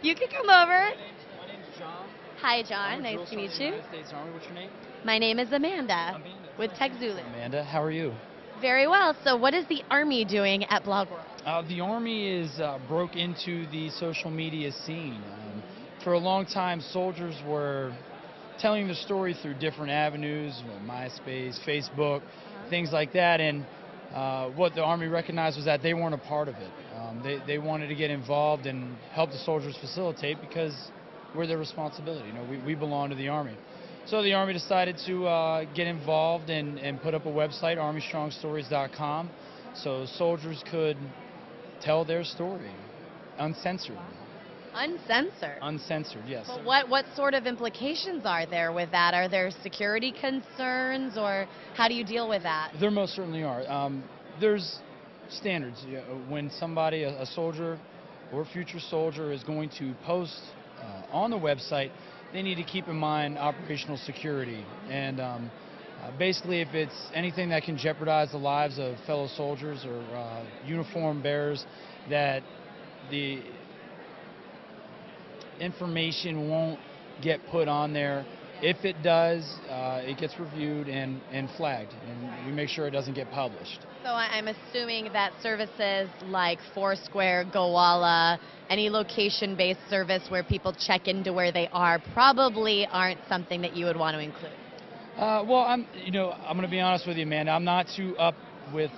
You can come over. My name's John. Hi, John. I'm a Nice drill to meet sergeant in you. the United States Army. What's your name? My name is Amanda with TechZulu. Amanda, how are you? Very well. So what is the Army doing at BlogWorld? The Army is broke into the social media scene. For a long time, soldiers were telling the story through different avenues, MySpace, Facebook, things like that, and what the Army recognized was that they weren't a part of it. They wanted to get involved and help the soldiers facilitate because we're their responsibility. You know, we belong to the Army. So the Army decided to get involved and put up a website, armystrongstories.com, so soldiers could tell their story, uncensored. Uncensored? Uncensored, yes. But what sort of implications are there with that? Are there security concerns, or how do you deal with that? There most certainly are. There's standards. You know, when somebody, a soldier or a future soldier, is going to post on the website, they need to keep in mind operational security. And basically, if it's anything that can jeopardize the lives of fellow soldiers or uniform bearers, that the information won't get put on there. If it does, it gets reviewed and flagged, and we make sure it doesn't get published. So I'm assuming that services like Foursquare, Gowalla, any location-based service where people check into where they are probably aren't something that you would want to include. Well, I'm going to be honest with you, Amanda. I'm not too up with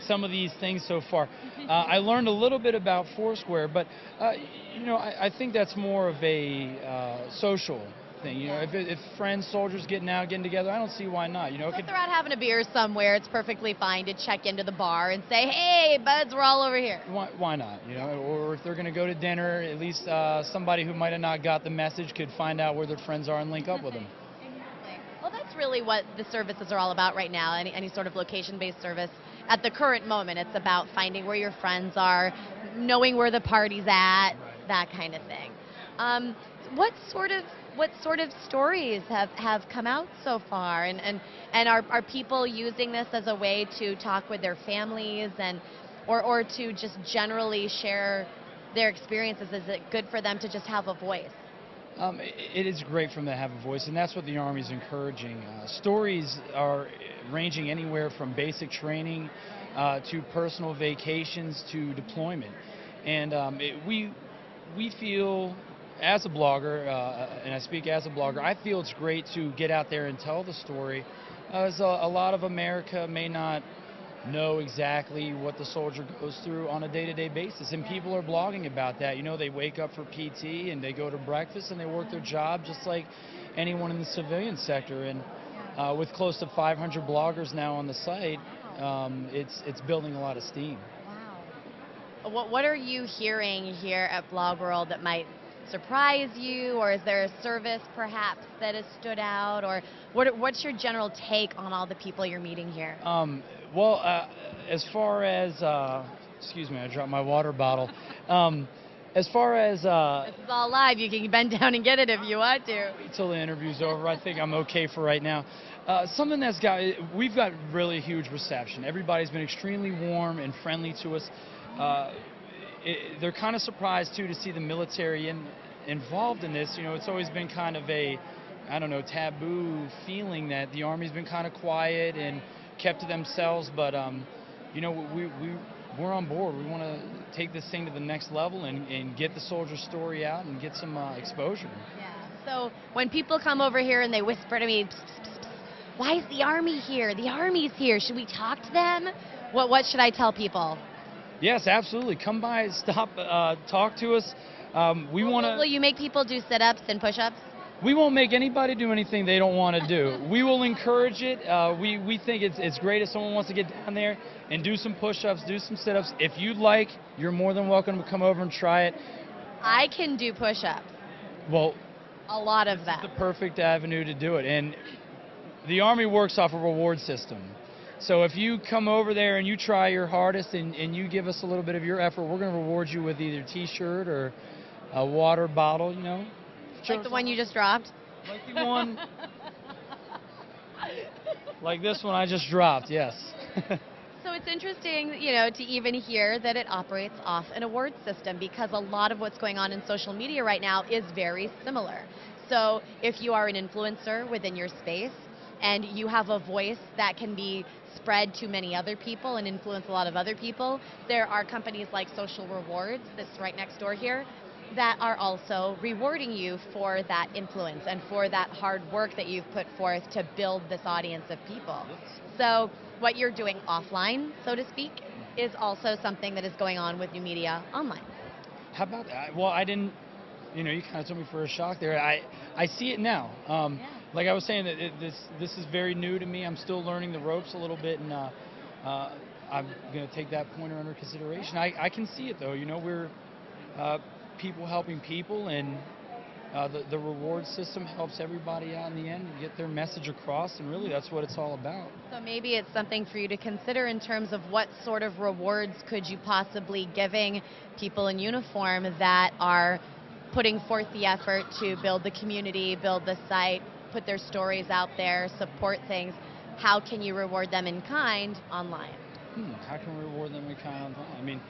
some of these things so far. I learned a little bit about Foursquare, but I think that's more of a social thing. You know, if friends, soldiers getting together, I don't see why not. You know, if they're out having a beer somewhere, it's perfectly fine to check into the bar and say, "Hey, buds, we're all over here." Why not? You know, or if they're going to go to dinner, at least somebody who might have not got the message could find out where their friends are and link up with them. Well, that's really what the services are all about right now, any sort of location-based service. At the current moment, it's about finding where your friends are, knowing where the party's at, that kind of thing. What sort of stories have come out so far, and are people using this as a way to talk with their families or to just generally share their experiences? Is it good for them to just have a voice? It is great for them to have a voice, and that's what the Army is encouraging. Stories are ranging anywhere from basic training to personal vacations to deployment. And we feel, as a blogger, and I speak as a blogger, I feel it's great to get out there and tell the story, as a lot of America may not know exactly what the soldier goes through on a day-to-day basis, and people are blogging about that. You know, they wake up for PT and they go to breakfast and they work their job just like anyone in the civilian sector. And with close to 500 bloggers now on the site, it's building a lot of steam. Wow. What are you hearing here at BlogWorld that might surprise you, or is there a service perhaps that has stood out, or what's your general take on all the people you're meeting here? Well, as far as, excuse me, I dropped my water bottle. As far as... this is all live. You can bend down and get it if you want to. Wait till the interview's over. I think I'm okay for right now. Something we've got really huge reception. Everybody's been extremely warm and friendly to us. They're kind of surprised, too, to see the military involved in this. You know, it's always been kind of a, I don't know, taboo feeling that the Army's been kind of quiet and kept to themselves, but you know, we're on board. We want to take this thing to the next level and get the soldier story out and get some exposure. Yeah. So when people come over here and they whisper to me, "Psst, psst, psst, why is the Army here? The Army's here. Should we talk to them?" What should I tell people? Yes, absolutely. Come by, stop, talk to us. We want to. Will you make people do sit-ups and push-ups? We won't make anybody do anything they don't want to do. We will encourage it. We think it's great if someone wants to get down there and do some push-ups, do some sit-ups. If you'd like, you're more than welcome to come over and try it. I can do push-ups. Well, a lot of them. It's the perfect avenue to do it. And the Army works off a reward system. So if you come over there and you try your hardest and you give us a little bit of your effort, we're going to reward you with either a T-shirt or a water bottle, you know. Like the one you just dropped? Like the one, like this one I just dropped, yes. So it's interesting, to even hear that it operates off an award system, because a lot of what's going on in social media right now is very similar. So if you are an influencer within your space and you have a voice that can be spread to many other people and influence a lot of other people, there are companies like Social Rewards, that's right next door here, that are also rewarding you for that influence and for that hard work that you've put forth to build this audience of people. So what you're doing offline, so to speak, is also something that is going on with new media online. How about that? Well, I didn't, you kind of took me for a shock there. I see it now. Like I was saying, that this is very new to me. I'm still learning the ropes a little bit, and I'm going to take that pointer under consideration. I can see it, though. We're people helping people, and the reward system helps everybody out in the end to get their message across, and really that's what it's all about. So maybe it's something for you to consider in terms of what sort of rewards could you possibly giving people in uniform that are putting forth the effort to build the community, build the site, put their stories out there, support things. How can you reward them in kind online? How can we reward them in kind online? I mean,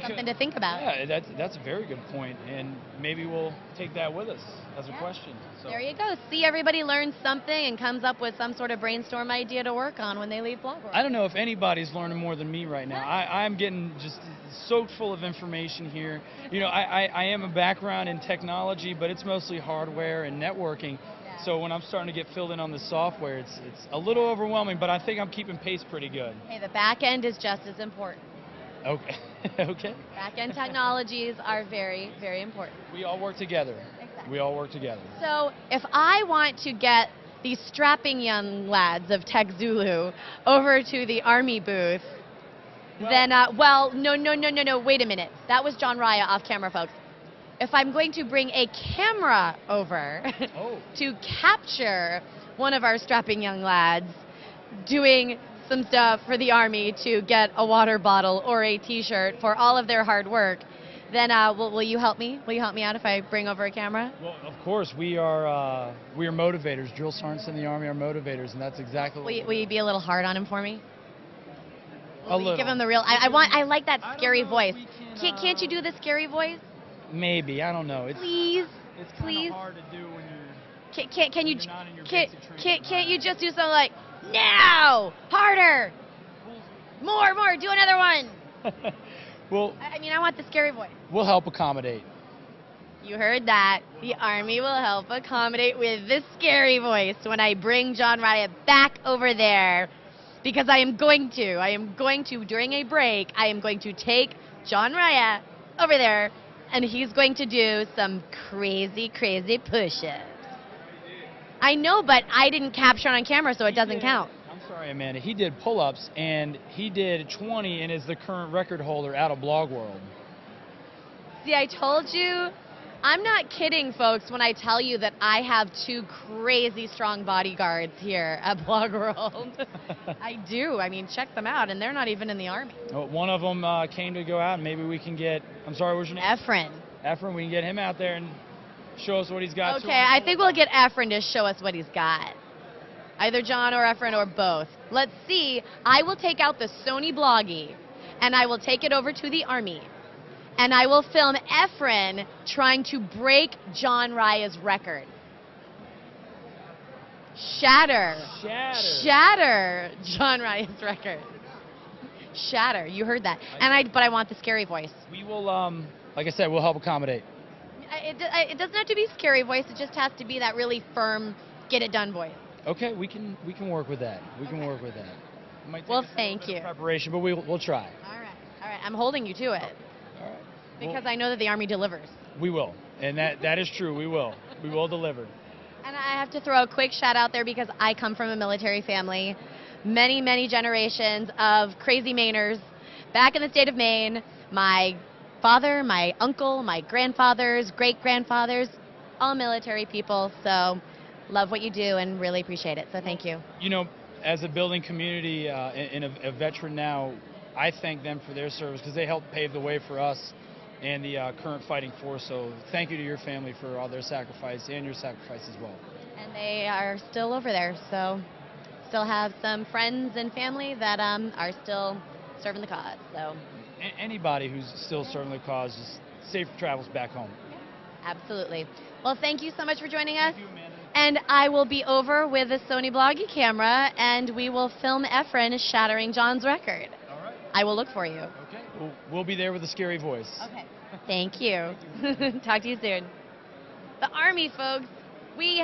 something to think about. Yeah, that's a very good point, and maybe we'll take that with us as a question. So. There you go. See, everybody learns something and comes up with some sort of brainstorm idea to work on when they leave BlogWorld. I don't know if anybody's learning more than me right now. I'm getting just soaked full of information here. I am a background in technology, but it's mostly hardware and networking. So when I'm starting to get filled in on the software, it's a little overwhelming, but I think I'm keeping pace pretty good. Hey, the back end is just as important. Okay. Okay. Back-end technologies are very, very important. We all work together. Exactly. We all work together. So if I want to get these strapping young lads of TechZulu over to the Army booth, then, no, wait a minute. That was John Raya off camera, folks. If I'm going to bring a camera over to capture one of our strapping young lads doing some stuff for the Army to get a water bottle or a t-shirt for all of their hard work, then will you help me? Will you help me out if I bring over a camera? Well, of course, we are motivators. Drill sergeants in the Army are motivators, and that's exactly what will you be a little hard on him for me? A little. Give him the real. I like that scary voice. Can't you do the scary voice? Maybe, I don't know. Please. It's kind of hard to do when Can't you just do something like, now, harder, more, do another one. Well, I want the scary voice. We'll help accommodate. You heard that. The Army will help accommodate with the scary voice when I bring John Raya back over there, because I am going to, during a break, I am going to take John Raya over there, and he's going to do some crazy, crazy push-ups. I know, but I didn't capture it on camera, so it doesn't count. I'm sorry, Amanda. He did pull-ups, and he did 20 and is the current record holder out of BlogWorld. See, I told you. I'm not kidding, folks, when I tell you that I have 2 crazy strong bodyguards here at BlogWorld. I do. Check them out, and they're not even in the Army. Well, one of them came to go out, and maybe we can get, I'm sorry, what's your name? Efren, we can get him out there and show us what he's got. Okay, I think we'll get Efren to show us what he's got. Either John or Efren or both. Let's see. I will take out the Sony Bloggy, and I will take it over to the Army. And I will film Efren trying to break John Raya's record. Shatter John Raya's record. Shatter. You heard that. But I want the scary voice. We will, like I said, we'll help accommodate. It doesn't have to be scary voice. It just has to be that really firm, get it done voice. Okay, we can work with that. We can work with that. It might take well, thank you. Preparation, but we'll try. All right. I'm holding you to it. All right. Because I know that the Army delivers. We will, and that is true. We will. We will deliver. And I have to throw a quick shout out there because I come from a military family. Many, many generations of crazy Mainers back in the state of Maine. My father, my uncle, my grandfathers, great-grandfathers, all military people. So love what you do and really appreciate it. So thank you. As a building community and a veteran now, I thank them for their service because they helped pave the way for us and the current fighting force. So thank you to your family for all their sacrifice and your sacrifice as well. And they are still over there. So still have some friends and family that are still serving the cause. So Anybody who's still serving the cause, just safe travels back home. absolutely. Well, thank you so much for joining us. Thank you, Amanda. And I will be over with a Sony Bloggy camera, and we will film Efren shattering John's record. All right. I will look for you. Okay. We'll be there with a scary voice. Okay. Thank you. Talk to you soon. The Army, folks. We